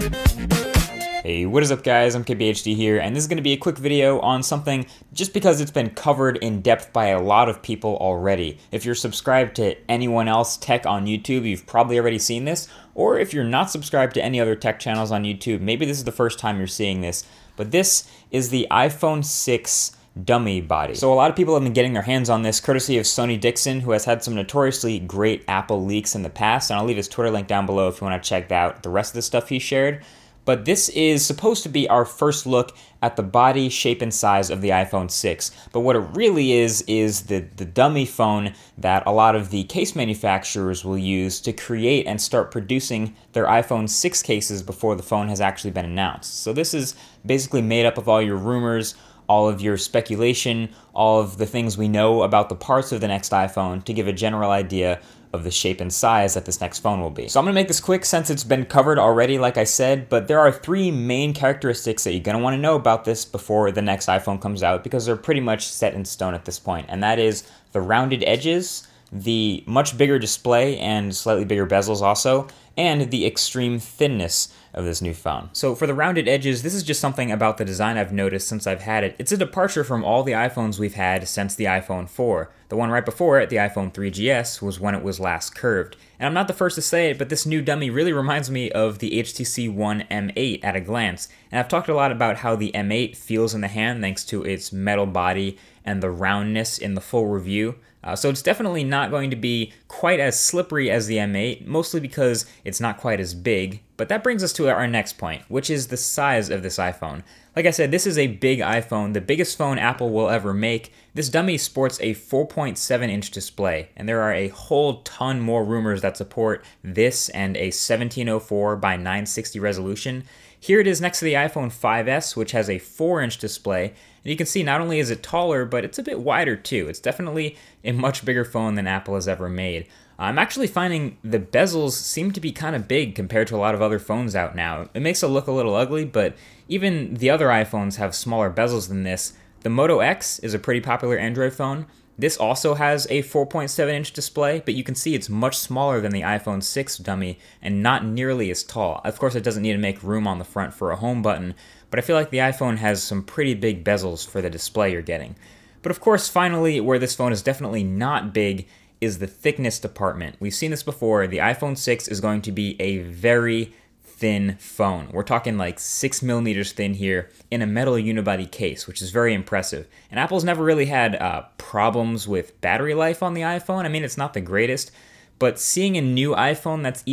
Hey, what is up guys, I'm xvid here, and this is going to be a quick video on something just because it's been covered in depth by a lot of people already. If you're subscribed to anyone else tech on YouTube, you've probably already seen this, or if you're not subscribed to any other tech channels on YouTube, maybe this is the first time you're seeing this, but this is the iPhone 6 dummy body. So a lot of people have been getting their hands on this courtesy of Sonny Dixon, who has had some notoriously great Apple leaks in the past, and I'll leave his Twitter link down below if you want to check out the rest of the stuff he shared. But this is supposed to be our first look at the body, shape, and size of the iPhone 6. But what it really is the dummy phone that a lot of the case manufacturers will use to create and start producing their iPhone 6 cases before the phone has actually been announced. So this is basically made up of all your rumors, all of your speculation, all of the things we know about the parts of the next iPhone to give a general idea of the shape and size that this next phone will be. So I'm gonna make this quick since it's been covered already, like I said, but there are three main characteristics that you're gonna wanna know about this before the next iPhone comes out because they're pretty much set in stone at this point, and that is the rounded edges, the much bigger display and slightly bigger bezels also, and the extreme thinness of this new phone. So for the rounded edges, this is just something about the design I've noticed since I've had it. It's a departure from all the iPhones we've had since the iPhone 4. The one right before it, the iPhone 3GS, was when it was last curved. And I'm not the first to say it, but this new dummy really reminds me of the HTC One M8 at a glance. And I've talked a lot about how the M8 feels in the hand thanks to its metal body and the roundness in the full review. So it's definitely not going to be quite as slippery as the M8, mostly because it's not quite as big. But that brings us to our next point, which is the size of this iPhone. Like I said, this is a big iPhone, the biggest phone Apple will ever make. This dummy sports a 4.7-inch display, and there are a whole ton more rumors that support this and a 1704 by 960 resolution. Here it is next to the iPhone 5S, which has a 4-inch display, and you can see not only is it taller, but it's a bit wider too. It's definitely a much bigger phone than Apple has ever made. I'm actually finding the bezels seem to be kind of big compared to a lot of other phones out now. It makes it look a little ugly, but even the other iPhones have smaller bezels than this. The Moto X is a pretty popular Android phone. This also has a 4.7-inch display, but you can see it's much smaller than the iPhone 6 dummy and not nearly as tall. Of course, it doesn't need to make room on the front for a home button, but I feel like the iPhone has some pretty big bezels for the display you're getting. But of course, finally, where this phone is definitely not big is the thickness department. We've seen this before. The iPhone 6 is going to be a very thin phone. We're talking like 6mm thin here in a metal unibody case, which is very impressive. And Apple's never really had problems with battery life on the iPhone. I mean, it's not the greatest, but seeing a new iPhone that's even